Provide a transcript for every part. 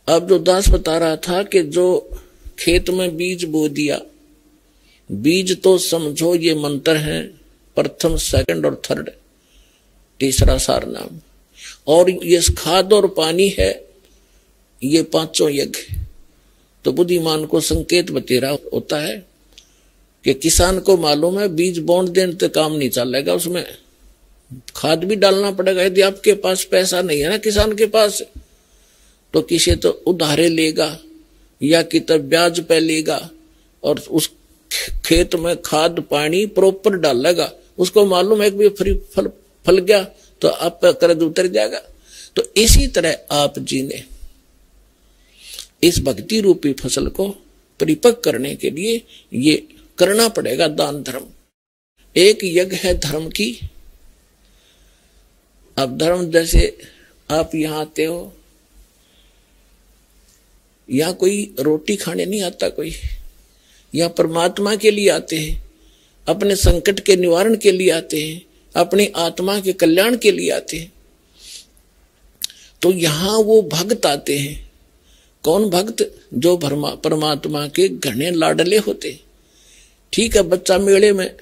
अब जो दास बता रहा था कि जो खेत में बीज बो दिया, बीज तो समझो ये मंत्र है, प्रथम सेकंड और थर्ड, तीसरा सार नाम, और ये खाद और पानी है, ये पांचों यज्ञ। तो बुद्धिमान को संकेत बतेरा होता है कि किसान को मालूम है बीज बोंड देने तो काम नहीं चलेगा, उसमें खाद भी डालना पड़ेगा। यदि आपके पास पैसा नहीं है ना किसान के पास, तो किसी तो उधारे लेगा या कितना ब्याज पे लेगा और उस खेत में खाद पानी प्रॉपर डालेगा। उसको मालूम है कि फ्री फल गया तो आप पे कर्ज उतर जाएगा। तो इसी तरह आप जी ने इस भक्ति रूपी फसल को परिपक्व करने के लिए ये करना पड़ेगा दान धर्म। एक यज्ञ है धर्म की। अब धर्म जैसे आप यहां आते हो, या कोई रोटी खाने नहीं आता, कोई या परमात्मा के लिए आते हैं, अपने संकट के निवारण के लिए आते हैं, अपनी आत्मा के कल्याण के लिए आते हैं। तो यहां वो भक्त आते हैं। कौन भक्त? जो परमात्मा के घने लाडले होते। ठीक है, बच्चा मेले में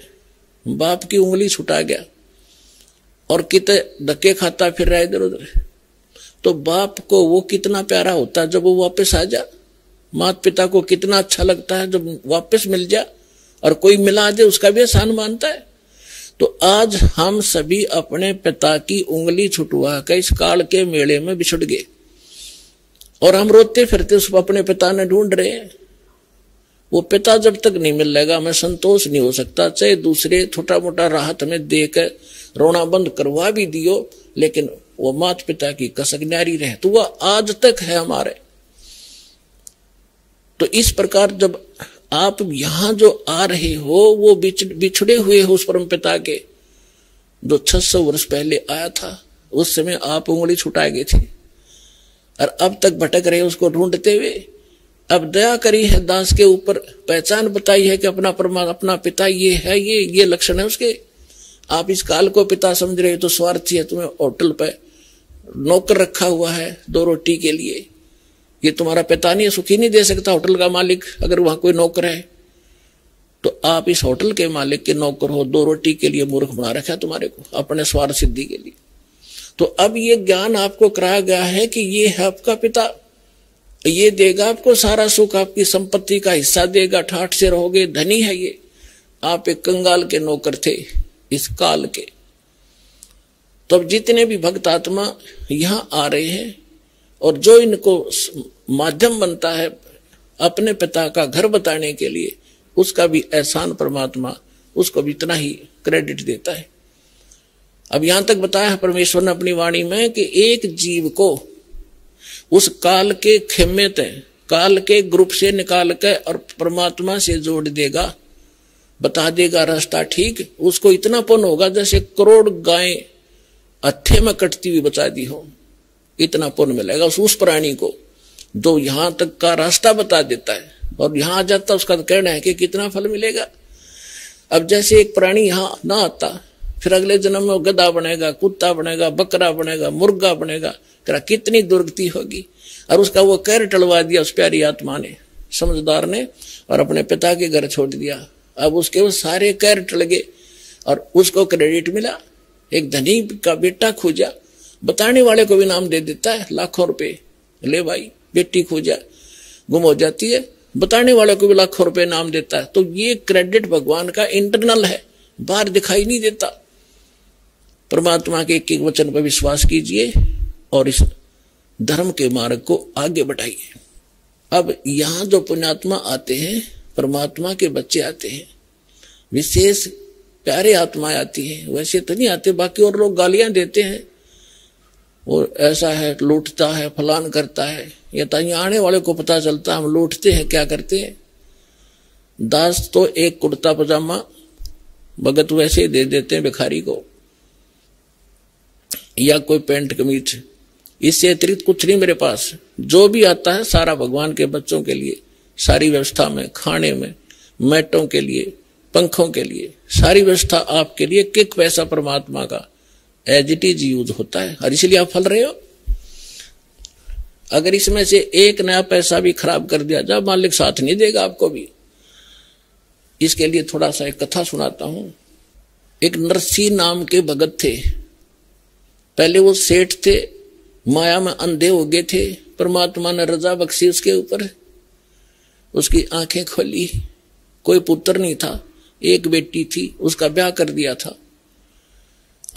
बाप की उंगली छुटा गया और कितने धक्के खाता फिर रहा इधर उधर, तो बाप को वो कितना प्यारा होता है जब वो वापस आ जा। माता पिता को कितना अच्छा लगता है जब वापस मिल जा, और कोई मिला दे उसका भी एहसान मानता है। तो आज हम सभी अपने पिता की उंगली छुटवा कर इस काल के मेले में बिछड़ गए, और हम रोते फिरते उस अपने पिता ने ढूंढ रहे हैं। वो पिता जब तक नहीं मिलेगा हमें संतोष नहीं हो सकता। चाहे दूसरे छोटा मोटा राहत हमें देकर रोना बंद करवा भी दियो, लेकिन वो माता पिता की कसक न्यारी रहे तो वह आज तक है हमारे। तो इस प्रकार जब आप यहां जो आ रहे हो, वो बिछड़े हुए हो उस परम पिता के, जो 600 वर्ष पहले आया था। उस समय आप उंगली छुटा गए थे और अब तक भटक रहे उसको ढूंढते हुए। अब दया करी है दास के ऊपर, पहचान बताई है कि अपना पिता ये है, ये लक्षण है उसके। आप इस काल को पिता समझ रहे हो तो स्वार्थी है। तुम्हें होटल पे नौकर रखा हुआ है 2 रोटी के लिए, ये तुम्हारा पिता नहीं है, सुखी नहीं दे सकता होटल का मालिक। अगर वहां कोई नौकर है तो आप इस होटल के मालिक के नौकर हो, 2 रोटी के लिए मूर्ख बना रखा है तुम्हारे को, अपने स्वार्थ सिद्धि के लिए। तो अब ये ज्ञान आपको कराया गया है कि ये है आपका पिता, ये देगा आपको सारा सुख, आपकी संपत्ति का हिस्सा देगा, ठाठ से रहोगे, धनी है ये। आप एक कंगाल के नौकर थे इस काल के। तो अब जितने भी भक्त आत्मा यहां आ रहे हैं और जो इनको माध्यम बनता है अपने पिता का घर बताने के लिए, उसका भी एहसान परमात्मा उसको भी इतना ही क्रेडिट देता है। अब यहां तक बताया है परमेश्वर ने अपनी वाणी में कि एक जीव को उस काल के खेमे तय, काल के ग्रुप से निकाल कर और परमात्मा से जोड़ देगा, बता देगा रास्ता ठीक। उसको इतना पुण्य होगा जैसे करोड़ गायें हत्थे में कटती हुई बचा दी हो, इतना पुण्य मिलेगा उस प्राणी को जो यहां तक का रास्ता बता देता है। और यहां आ जाता उसका तो कहना है कि कितना फल मिलेगा। अब जैसे एक प्राणी यहां ना आता, फिर अगले जन्म में गधा बनेगा, कुत्ता बनेगा, बकरा बनेगा, मुर्गा बनेगा, तेरा कितनी दुर्गति होगी। और उसका वो कहर टलवा दिया उस प्यारी आत्मा ने, समझदार ने, और अपने पिता के घर छोड़ दिया। अब उसके वो सारे कहर टल गए और उसको क्रेडिट मिला। एक धनी का बेटा खोजा, बताने वाले को भी नाम दे देता है लाखों रुपए, ले भाई बेटी खोजा, गुम हो जाती है, बताने वाले को भी लाखों रुपए नाम देता है। तो ये क्रेडिट भगवान का इंटरनल है, बाहर दिखाई नहीं देता। परमात्मा के एक एक वचन पर विश्वास कीजिए और इस धर्म के मार्ग को आगे बढ़ाइए। अब यहां जो पुण्यात्मा आते हैं, परमात्मा के बच्चे आते हैं, विशेष प्यारे आत्माएं आती हैं, वैसे तो नहीं आते। बाकी और लोग गालियां देते हैं, वो ऐसा है, लूटता है, फलान करता है। या तो यहाँ आने वाले को पता चलता हम लूटते हैं, क्या करते हैं। दास तो एक कुर्ता पजामा भगत वैसे ही दे देते हैं भिखारी को, या कोई पैंट कमीज, इससे अतिरिक्त कुछ नहीं मेरे पास। जो भी आता है सारा भगवान के बच्चों के लिए, सारी व्यवस्था में, खाने में, मैटों के लिए, पंखों के लिए, सारी व्यवस्था आपके लिए। किक पैसा परमात्मा का एज इट इज यूज होता है, और इसलिए आप फल रहे हो। अगर इसमें से एक नया पैसा भी खराब कर दिया जाए मालिक साथ नहीं देगा आपको भी। इसके लिए थोड़ा सा एक कथा सुनाता हूं। एक नरसी नाम के भगत थे। पहले वो सेठ थे, माया में अंधे हो गए थे। परमात्मा ने रजा बख्शी उसके ऊपर, उसकी आंखें खोली। कोई पुत्र नहीं था, एक बेटी थी, उसका ब्याह कर दिया था।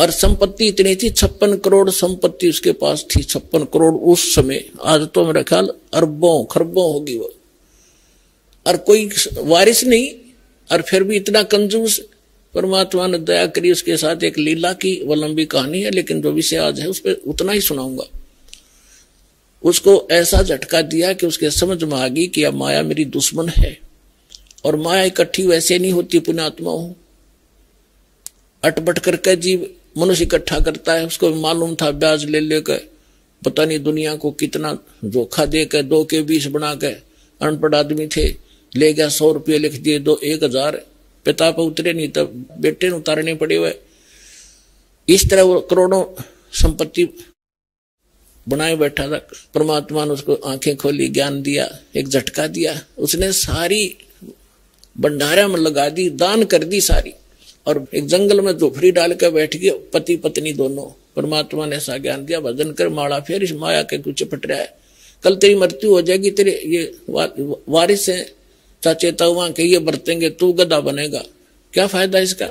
और संपत्ति इतनी थी, 56 करोड़ संपत्ति उसके पास थी। 56 करोड़ उस समय, आज तो मेरा ख्याल अरबों खरबों होगी वो। और कोई वारिस नहीं, और फिर भी इतना कंजूस। परमात्मा ने दया करी, उसके साथ एक लीला की, वो लंबी कहानी है, लेकिन जो विषय आज है उस पर उतना ही सुनाऊंगा। उसको ऐसा झटका दिया कि उसके समझ में आ गई कि अब माया मेरी दुश्मन है। और माया इकट्ठी वैसे नहीं होती पुण्यात्मा हो, अटपट करके जीव मनुष्य इकट्ठा करता है। उसको मालूम था ब्याज ले लेकर पता नहीं दुनिया को कितना धोखा देकर 2 के 20 बना के, अनपढ़ आदमी थे, ले गया 100 रुपये लिख दिए, 1000 पिता पर उतरे नहीं, तब बेटे ने उतारने पड़े हुए। इस तरह वो करोड़ों संपत्ति बनाए बैठा था। परमात्मा ने उसको आंखें खोली, ज्ञान दिया, एक झटका दिया। उसने सारी भंडारा में लगा दी, दान कर दी सारी, और एक जंगल में झोपड़ी डाल कर बैठ गए, पति पत्नी दोनों। परमात्मा ने ऐसा ज्ञान दिया, भजन कर माड़ा फेर, इस माया के कुछ पट रहा है, कल तेरी मृत्यु हो जाएगी, तेरे ये वारिस है चाचे ताऊआ के, ये बरतेंगे, तू गधा बनेगा, क्या फायदा इसका।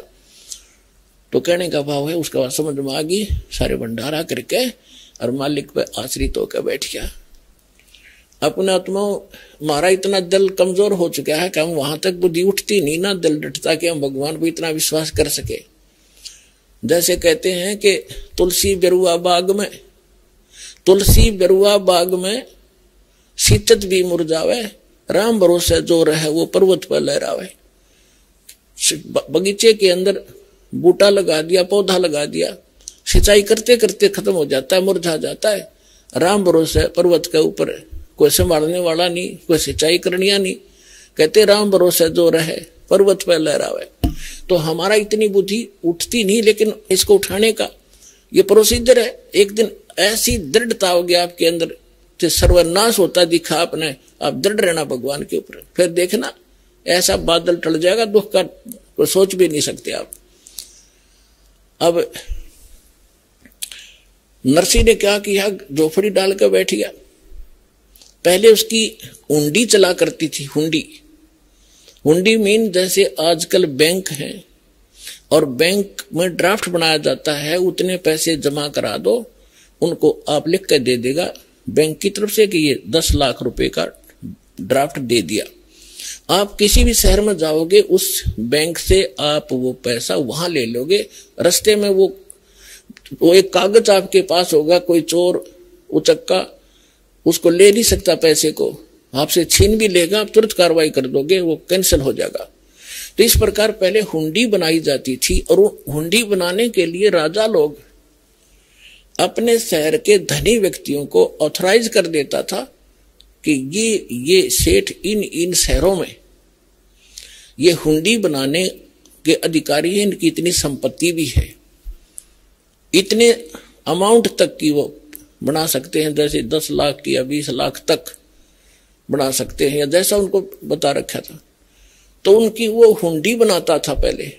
तो कहने का भाव है, उसका बात समझ में आ गई, सारे भंडारा करके और मालिक पे आश्रित होकर बैठ गया। अपने आत्माओं हमारा इतना दिल कमजोर हो चुका है कि हम वहां तक बुद्धि उठती नहीं ना, दिल डटता कि हम भगवान पर इतना विश्वास कर सके। जैसे कहते हैं कि तुलसी बेरुआ बाग में शीतत भी मुरझावे, राम भरोसे जो रहे वो पर्वत पर लहरावे। बगीचे के अंदर बूटा लगा दिया, पौधा लगा दिया, सिंचाई करते करते खत्म हो जाता है, मुरझा जाता है। राम भरोसे पर्वत के ऊपर कोई संभालने वाला नहीं, कोई सिंचाई करनिया नहीं। कहते राम भरोसे जो रहे पर्वत पर लहरावे। तो हमारा इतनी बुद्धि उठती नहीं, लेकिन इसको उठाने का ये प्रोसीजर है। एक दिन ऐसी दृढ़ता होगी आपके अंदर, सर्वनाश होता दिखा आपने, आप दृढ़ रहना भगवान के ऊपर, फिर देखना ऐसा बादल टल जाएगा, दुख का कोई सोच भी नहीं सकते आप। अब नरसी ने क्या किया, झोपड़ी डालकर बैठ गया। पहले उसकी हुंडी चला करती थी। हुंडी मीन जैसे आजकल बैंक है और बैंक में ड्राफ्ट बनाया जाता है, उतने पैसे जमा करा दो, उनको आप लिख कर दे देगा बैंक की तरफ से कि ये 10 लाख रुपए का ड्राफ्ट दे दिया। आप किसी भी शहर में जाओगे, उस बैंक से आप वो पैसा वहां ले लोगे। रास्ते में वो एक कागज आपके पास होगा, कोई चोर उचक्का उसको ले नहीं सकता, पैसे को आपसे छीन भी लेगा, आप तुरंत कार्रवाई कर दोगे, वो कैंसिल हो जाएगा। तो इस प्रकार पहले हुंडी बनाई जाती थी, और हुंडी बनाने के लिए राजा लोग अपने शहर के धनी व्यक्तियों को ऑथराइज कर देता था कि ये सेठ इन शहरों में ये हुंडी बनाने के अधिकारी हैं, इनकी इतनी संपत्ति भी है, इतने अमाउंट तक की वो बना सकते हैं, जैसे 10 लाख की या 20 लाख तक बना सकते हैं, या जैसा उनको बता रखा था। तो उनकी वो हुंडी बनाता था पहले,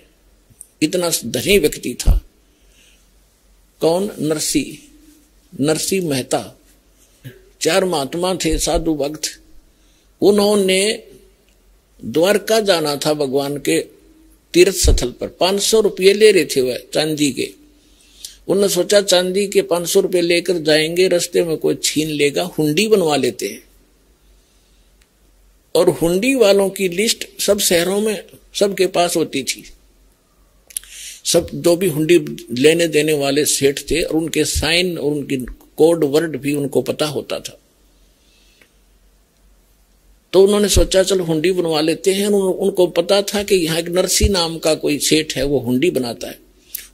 इतना धनी व्यक्ति था। कौन? नरसी मेहता। 4 महात्मा थे, साधु भक्त। उन्होंने द्वारका जाना था भगवान के तीर्थ स्थल पर। 500 रुपये ले रहे थे वह चांदी के। उन्होंने सोचा चांदी के 500 रुपये लेकर जाएंगे, रास्ते में कोई छीन लेगा, हुंडी बनवा लेते हैं। और हुंडी वालों की लिस्ट सब शहरों में सबके पास होती थी। सब जो भी हुंडी लेने देने वाले सेठ थे, और उनके साइन और उनकी कोड वर्ड भी उनको पता होता था। तो उन्होंने सोचा चल हुंडी बनवा लेते हैं। उनको पता था कि यहाँ एक नरसी नाम का कोई सेठ है, वो हुंडी बनाता है।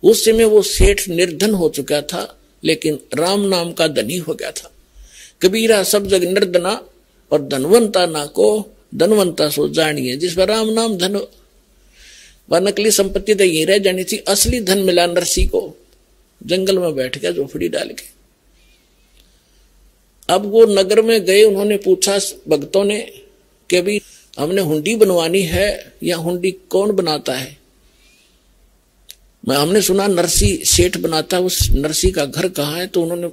उस समय वो सेठ निर्धन हो चुका था, लेकिन राम नाम का धनी हो गया था। कबीरा सब जग निर्धना और धनवंता ना को धनवंता सो जानिए। जिस पर राम नाम धन व नकली संपत्ति तो यही रह जानी थी, असली धन मिला नरसी को। जंगल में बैठ गया झोपड़ी डाल के। अब वो नगर में गए, उन्होंने पूछा भक्तों ने कि भाई हमने हुंडी बनवानी है, या हुंडी कौन बनाता है? हमने सुना नरसी सेठ बनाता, उस नरसी का घर कहाँ है? तो उन्होंने,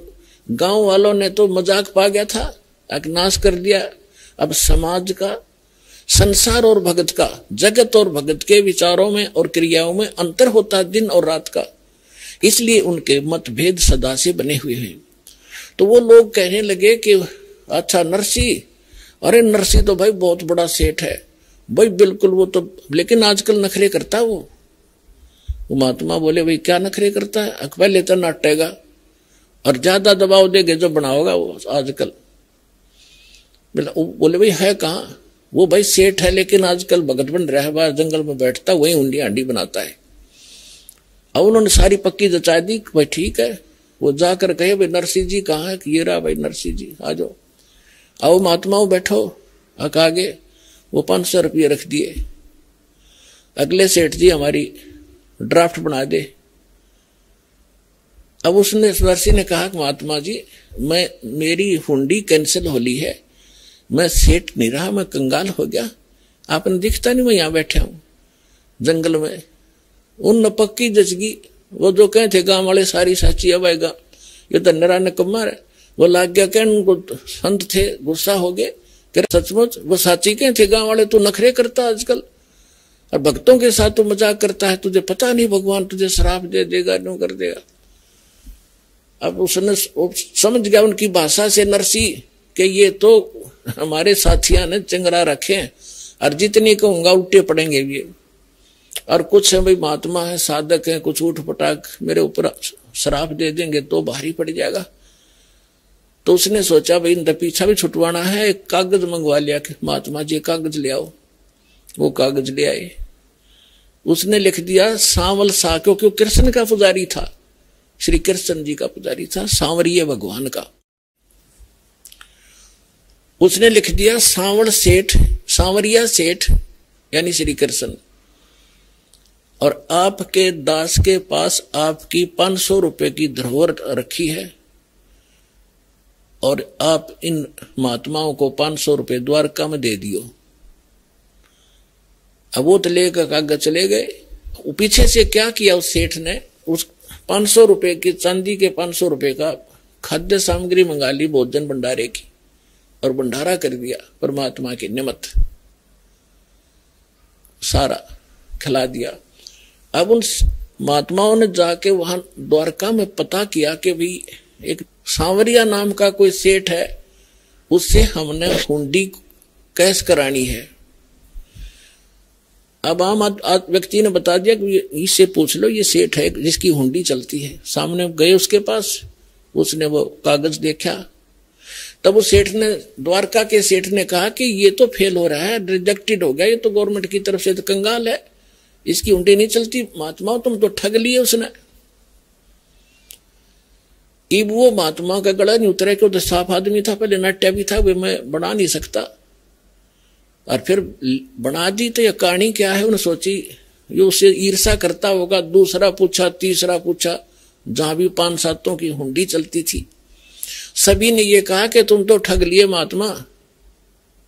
गांव वालों ने तो मजाक पा गया था, नाश कर दिया। अब समाज का, संसार और भगत का, जगत और भगत के विचारों में और क्रियाओं में अंतर होता है दिन और रात का, इसलिए उनके मतभेद सदा से बने हुए हैं। तो वो लोग कहने लगे कि अच्छा नरसी, अरे नरसी तो भाई बहुत बड़ा सेठ है भाई, बिल्कुल वो तो, लेकिन आजकल नखरे करता है वो। महात्मा बोले भाई क्या नखरे करता है? पहले तो नाटेगा और ज्यादा दबाव देगे जो बनाओगा वो आजकल। बोले भाई है कहाँ? वो भाई सेठ है, लेकिन आजकल भगत बन रहा है, बाहर जंगल में बैठता, वही हुंडी हांडी बनाता है। अब उन्होंने सारी पक्की जचा दी, भाई ठीक है। वो जाकर कहे भाई नरसी जी कहाँ है? ये रहा भाई नरसी जी, आ जाओ। आओ महात्माओं बैठो। आगे वो 500 रुपये रख दिए। अगले सेठ जी हमारी ड्राफ्ट बना दे। अब उसने नरसी ने कहा महात्मा जी मेरी हुंडी कैंसिल होली है, मैं सेठ नहीं रहा, मैं कंगाल हो गया, आपने दिखता नहीं, मैं यहां बैठा हूं जंगल में। उन पक्की जचगी, वो जो कहे थे गांव वाले सारी साची अब आएगा, ये तो नरा ने कमार है। वो लाग गया कहने, उनको संत थे, गुस्सा हो गए, सचमुच वो साची कहे थे गांव वाले, तू नखरे करता आजकल और भक्तों के साथ तू मजाक करता है, तुझे पता नहीं भगवान तुझे श्राप दे देगा, न्यू कर देगा। अब उसने समझ गया उनकी भाषा से नरसी कि ये तो हमारे साथियां ने चंगरा रखे हैं, और जितनी कहूंगा उल्टे पड़ेंगे ये, और कुछ है भाई महात्मा है, साधक है, कुछ उठ पटाक मेरे ऊपर श्राप दे देंगे तो भारी पड़ जाएगा। तो उसने सोचा भाई इनका पीछा भी छुटवाना है, एक कागज मंगवा लिया कि महात्मा जी कागज ले आओ। वो कागज ले आए, उसने लिख दिया सांवल सा, क्योंकि कृष्ण का पुजारी था, श्री कृष्ण जी का पुजारी था, सांवरिय भगवान का। उसने लिख दिया सांवल सेठ, सांवरिया सेठ यानी श्री कृष्ण, और आपके दास के पास आपकी 500 रुपए की धरोहर रखी है, और आप इन महात्माओं को 500 रुपए द्वारका में दे दियो। अब वो तो लेकर कागज चले गए। पीछे से क्या किया उस सेठ ने, उस 500 रुपए की, चांदी के 500 रुपए का खाद्य सामग्री मंगा ली भोजन भंडारे की, और भंडारा कर दिया परमात्मा के निमित्त, सारा खिला दिया। अब उन महात्माओं ने जाके वहां द्वारका में पता किया कि भाई एक सांवरिया नाम का कोई सेठ है, उससे हमने हुंडी कैश करानी है। अब आम व्यक्ति ने बता दिया कि इससे पूछ लो, ये सेठ है जिसकी हुंडी चलती है। सामने गए उसके पास, उसने वो कागज देखा, तब उस सेठ ने, द्वारका के सेठ ने कहा कि ये तो फेल हो रहा है, रिजेक्टेड हो गया, ये तो गवर्नमेंट की तरफ से तो कंगाल है, इसकी हुंडी नहीं चलती। महात्माओं तुम तो ठग लिए उसने। इब वो महात्मा का गला नहीं उतरा, क्यों तो साफ आदमी था, पहले नाट्य भी था, वे मैं बना नहीं सकता, और फिर बना दी। तो ये कहानी क्या है उन्हें सोची, ये उससे ईर्षा करता होगा। दूसरा पूछा, तीसरा पूछा, जहां भी 5-7 की हुंडी चलती थी, सभी ने ये कहा कि तुम तो ठग लिए महात्मा,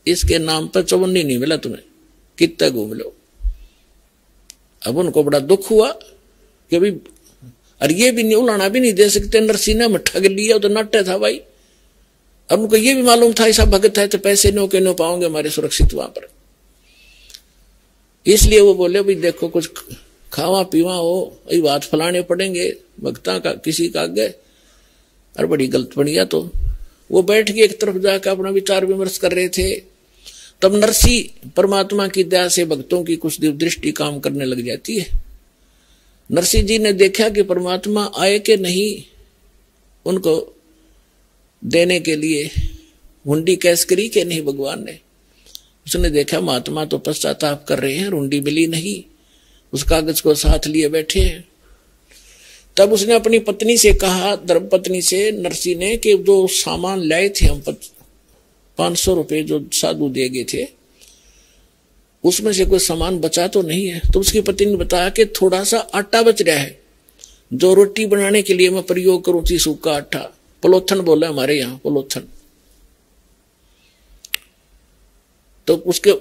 इसके नाम पर चवन्नी नहीं मिला तुम्हें, कितना घूम लो। अब उनको बड़ा दुख हुआ कि भाई, और ये भी नहीं, उलाना भी नहीं दे सकते, नरसिंह में ठग लिया तो नाट्य था भाई। अब उनको ये भी मालूम था ऐसा भगत है तो पैसे नो के नो पाओगे हमारे सुरक्षित वहां पर। इसलिए वो बोले भाई देखो कुछ खावा पीवा हो, ये बात फलाने पड़ेंगे भक्ता का किसी का आगे, और बड़ी गलत बढ़िया। तो वो बैठ के एक तरफ जाकर अपना विचार विमर्श कर रहे थे। तब नरसी परमात्मा की दया से भक्तों की कुछ दृष्टि काम करने लग जाती है। नरसिंह जी ने देखा कि परमात्मा आए कि नहीं उनको देने के लिए, हुंडी कैश करी कि नहीं भगवान ने। उसने देखा महात्मा तो पश्चाताप कर रहे हैं, हुंडी मिली नहीं, उस कागज को साथ लिए बैठे हैं। तब उसने अपनी पत्नी से कहा, धर्मपत्नी से नरसिंह ने, कि जो सामान लाए थे हम 500 रुपए जो साधु दे गए थे, उसमें से कोई सामान बचा तो नहीं है। तो उसकी पत्नी ने बताया कि थोड़ा सा आटा बच रहा है, जो रोटी बनाने के लिए मैं प्रयोग करूं थी, सूखा आटा, पलोथन बोला हमारे यहाँ, पलोथन तो उसके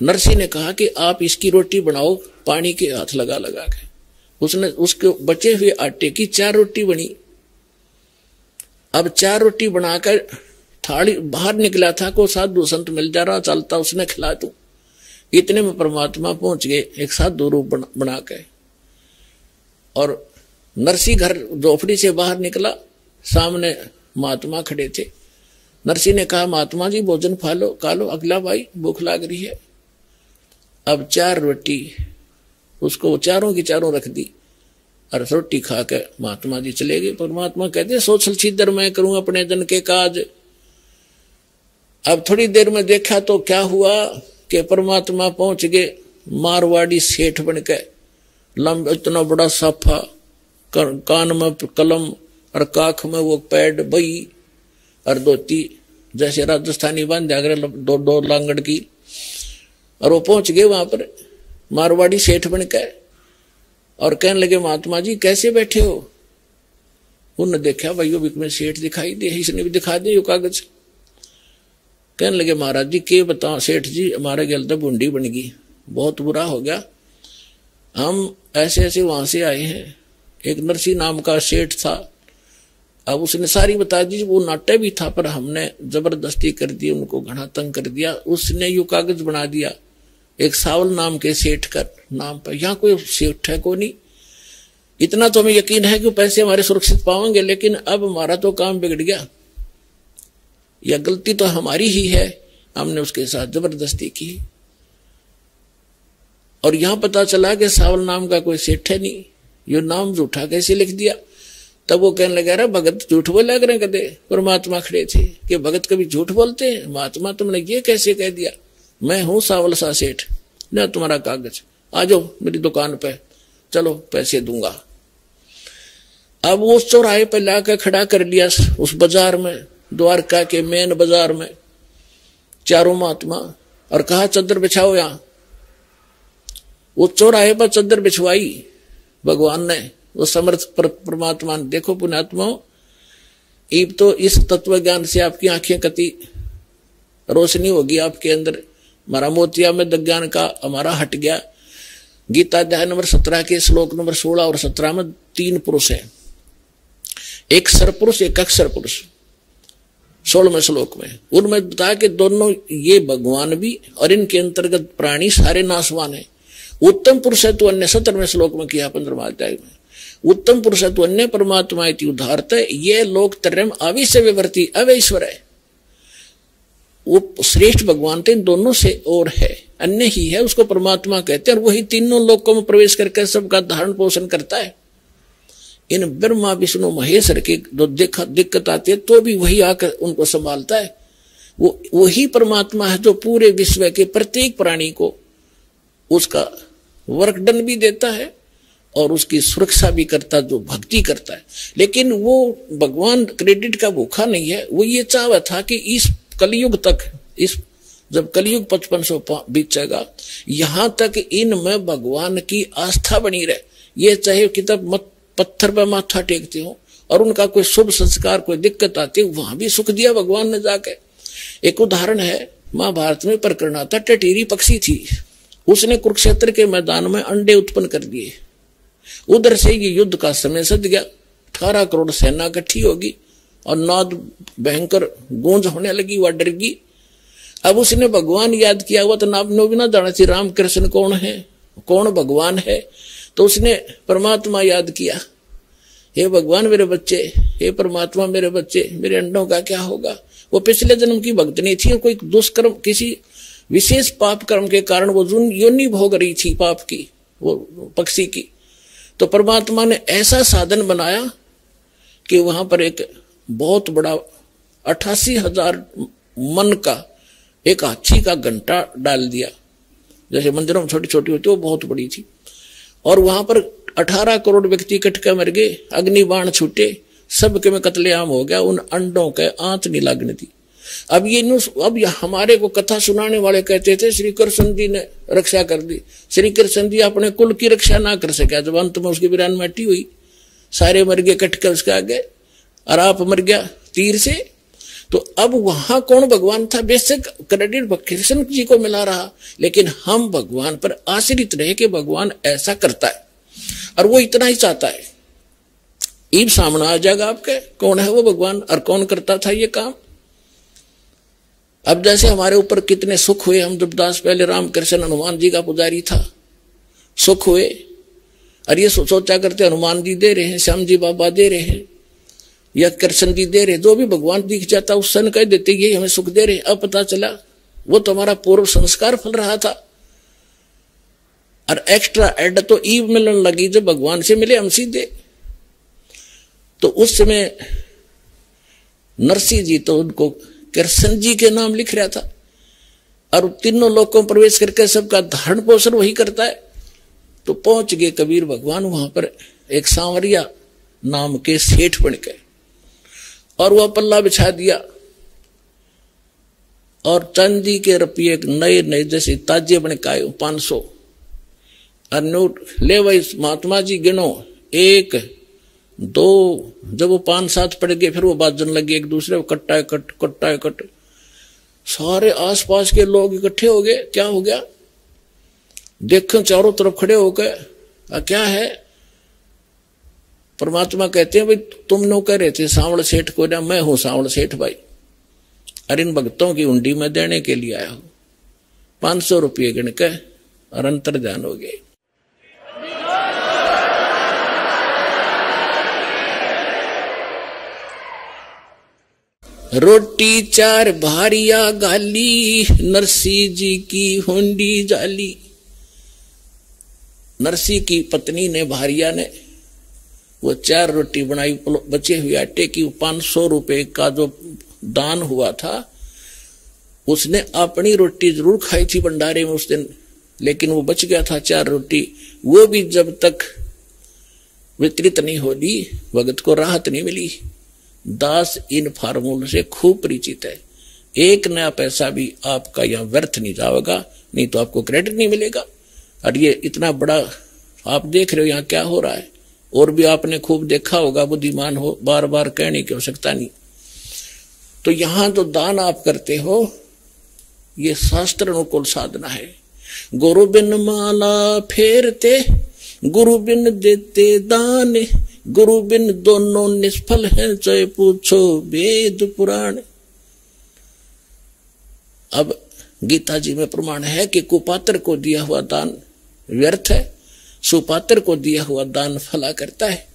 नरसी ने कहा कि आप इसकी रोटी बनाओ पानी के हाथ लगा लगा के। उसने उसके बचे हुए आटे की 4 रोटी बनी। अब 4 रोटी बनाकर थाली बाहर निकला था, को साधु संत मिल जा रहा चलता, उसने खिला दूं। इतने में परमात्मा पहुंच गए एक साधु रूप बना के। और नरसी घर झोपड़ी से बाहर निकला, सामने महात्मा खड़े थे। नरसी ने कहा, महात्मा जी भोजन खा लो, अगला भाई भूख लाग रही है। अब 4 रोटी उसको चारों की चारों रख दी और रोटी खा के महात्मा जी चले गए। परमात्मा कहते सोचल छिदर मैं करूं अपने जन के काज। अब थोड़ी देर में देखा तो क्या हुआ कि परमात्मा पहुंच गए मारवाड़ी सेठ बनके, लंब इतना बड़ा साफा, कान में कलम और काख में वो पैड बई और धोती जैसे राजस्थानी बांध दो लांगड़ की। और वो पहुंच गए वहां पर मारवाड़ी सेठ बनके और कहने लगे, महात्मा जी कैसे बैठे हो? उन्होंने देखा भाई में सेठ दिखाई दे, इसने भी दिखा दे कागज। कहने लगे, महाराज जी के बताओ सेठ जी, हमारे गल तो बूंदी बन गई, बहुत बुरा हो गया। हम ऐसे ऐसे वहां से आए हैं। एक नरसी नाम का सेठ था। अब उसने सारी बता दी। वो नाट्य भी था पर हमने जबरदस्ती कर दी, उनको घना तंग कर दिया। उसने यू कागज बना दिया एक सावल नाम के सेठ का नाम पर। यहाँ कोई सेठ है को नहीं। इतना तो हमें यकीन है कि पैसे हमारे सुरक्षित पाएंगे, लेकिन अब हमारा तो काम बिगड़ गया। यह गलती तो हमारी ही है, हमने उसके साथ जबरदस्ती की। और यहां पता चला कि सावल नाम का कोई सेठ है नहीं, यो नाम झूठा कैसे लिख दिया। तब वो कहने लगा, अरे भगत झूठ बोला करें कदे। परमात्मा खड़े थे कि भगत कभी झूठ बोलते हैं? महात्मा तुमने ये कैसे कह दिया? मैं हूं सावल सा सेठ, ना तुम्हारा कागज, आ जाओ मेरी दुकान पे, चलो पैसे दूंगा। अब वो चौराहे पे लाकर खड़ा कर लिया उस बाजार में, द्वारका के मेन बाजार में, चारों महात्मा, और कहा चद्दर बिछाओ यहां। वो चौराहे पर चद्दर बिछवाई भगवान ने, वो समर्थ परमात्मा ने। देखो पुण्यात्माओं, इब तो इस तत्व ज्ञान से आपकी आंखें कति रोशनी होगी आपके अंदर। हमारा मोतिया में ज्ञान का हमारा हट गया। गीता अध्याय नंबर 17 के श्लोक नंबर 16 और 17 में 3 पुरुष है, एक सरपुरुष एक अक्षर पुरुष। 16वें श्लोक में उनमें बताया कि दोनों ये भगवान भी और इनके अंतर्गत प्राणी सारे नाशवान है। उत्तम पुरुष है तो अन्य 17वें श्लोक में किया 15वां अध्याय में। उत्तम पुरुष है तो अन्य परमात्मा उदारत है, ये लोक त्रयम आविश्य विवर्ती अवैश्वर है। वो श्रेष्ठ भगवान तो इन दोनों से और है, अन्य ही है, उसको परमात्मा कहते हैं। और वही तीनों लोकों में प्रवेश करके सबका धारण पोषण करता है। इन ब्रह्मा विष्णु महेश्वर की जो दिक्कत आती है तो भी वही आकर उनको संभालता है। वो वही परमात्मा है जो पूरे विश्व के प्रत्येक प्राणी को उसका वर्कडन भी देता है और उसकी सुरक्षा भी करता, जो भक्ति करता है। लेकिन वो भगवान क्रेडिट का भूखा नहीं है। वो ये चाहता था कि इस कलयुग तक, इस जब कलयुग 5500 बीतेगा, यहां तक इनमें भगवान की आस्था बनी रहे। ये चाहे किताब पत्थर पर माथा टेकते हो और उनका कोई शुभ संस्कार कोई दिक्कत आती है, वहां भी सुख दिया भगवान ने जाके। एक उदाहरण है, महाभारत में प्रकरण आता, टटीरी पक्षी थी, उसने कुरुक्षेत्र के मैदान में अंडे उत्पन्न कर दिए। उधर से ये युद्ध का समय सद गया, 18 करोड़ सेना इकट्ठी होगी और नाद भयंकर गूंज होने लगी, वह डर गई। अब उसने भगवान याद किया हुआ तो नाम नो भी ना जाना थी राम कृष्ण कौन है, कौन भगवान है। तो उसने परमात्मा याद किया, हे भगवान मेरे बच्चे, हे परमात्मा मेरे बच्चे, मेरे अंडों का क्या होगा। वो पिछले जन्म की भक्तनी थी और कोई दुष्कर्म किसी विशेष पाप कर्म के कारण वो योनि भोग रही थी पाप की, वो पक्षी की। तो परमात्मा ने ऐसा साधन बनाया कि वहां पर एक बहुत बड़ा 88,000 मन का एक हाथी का घंटा डाल दिया। जैसे मंदिरों में छोटी छोटी होती, वो बहुत बड़ी थी। और वहां पर 18 करोड़ व्यक्ति इकट्ठ के मर गए, अग्नि बाण छूटे, सबके में कत्लेआम हो गया। उन अंडों के आंच नहीं लगने दी। अब ये हमारे को कथा सुनाने वाले कहते थे श्री कृष्ण जी ने रक्षा कर दी। श्री कृष्ण जी अपने कुल की रक्षा ना कर सका, जब अंत में उसकी वीरान माटी हुई, सारे मर गए कट कर उसके आगे, और आप मर गया तीर से। तो अब वहां कौन भगवान था? बेशक क्रेडिट कृष्ण जी को मिला रहा, लेकिन हम भगवान पर आश्रित रहे कि भगवान ऐसा करता है और वो इतना ही चाहता है। ईब सामने आ जाएगा आपके कौन है वो भगवान और कौन करता था ये काम। अब जैसे हमारे ऊपर कितने सुख हुए, हम दुर्दास पहले रामकृष्ण हनुमान जी का पुजारी था, सुख हुए और ये सोचा करते हनुमान जी दे रहे हैं, श्याम जी बाबा दे रहे हैं या कृष्ण जी दे रहे, जो भी भगवान दिख जाता उस सन कह देते ये हमें सुख दे रहे। अब पता चला वो तो हमारा पूर्व संस्कार फल रहा था और एक्स्ट्रा एड तो ईव मिलने लगी जब भगवान से मिले हम सीधे। तो उस समय नरसिंह जी तो उनको कृष्ण जी के नाम लिख रहा था और तीनों लोगों में प्रवेश करके सबका धारण पोषण वही करता है। तो पहुंच गए कबीर भगवान वहां पर एक सांवरिया नाम के सेठ बन के, और वह पल्ला बिछा दिया और चांदी के रुपये नए नए जैसे ताजे बने का 500 और नोट ले भाई महात्मा जी गिनो 1 2, जब वो 5-7 पड़ गए फिर वो बाजन लगे एक दूसरे को कट्टा कट। सारे आसपास के लोग इकट्ठे हो गए, क्या हो गया देखो चारों तरफ खड़े हो गए, क्या है? परमात्मा कहते हैं भाई तुम नो कह रहे थे सांवल सेठ को, ना मैं हूं सांवल सेठ भाई, और इन भक्तों की हुंडी में देने के लिए आया हूं। 500 रुपये गिन के और अंतर ध्यान हो गए। रोटी 4 भारिया गाली, नरसिंह जी की हुंडी जाली। नरसिंह की पत्नी ने भारिया ने वो 4 रोटी बनाई बचे हुए आटे की। 500 रुपए का जो दान हुआ था उसने अपनी रोटी जरूर खाई थी भंडारे में उस दिन, लेकिन वो बच गया था 4 रोटी। वो भी जब तक वितरित नहीं होली भगत को राहत नहीं मिली। दास इन फार्मूले से खूब परिचित है। 1 नया पैसा भी आपका यहां व्यर्थ नहीं जाएगा, नहीं तो आपको क्रेडिट नहीं मिलेगा। और ये इतना बड़ा आप देख रहे हो यहाँ क्या हो रहा है, और भी आपने खूब देखा होगा, बुद्धिमान हो, बार बार कहने की आवश्यकता नहीं। तो यहां जो दान आप करते हो ये शास्त्र अनुकूल साधना है। गुरु बिन माला फेरते, गुरु बिन देते दान, गुरु बिन दोनों निष्फल हैं, चाहे पूछो वेद पुराण। अब गीता जी में प्रमाण है कि कुपात्र को दिया हुआ दान व्यर्थ है, सुपात्र को दिया हुआ दान फला करता है।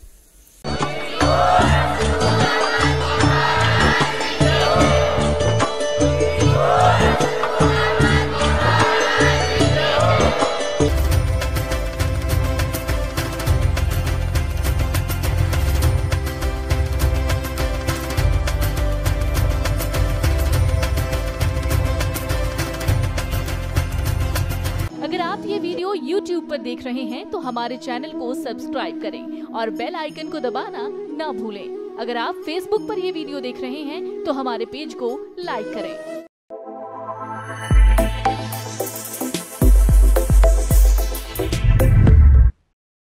अगर आप ये वीडियो YouTube पर देख रहे हैं तो हमारे चैनल को सब्सक्राइब करें और बेल आइकन को दबाना ना भूलें। अगर आप Facebook पर ये वीडियो देख रहे हैं तो हमारे पेज को लाइक करें।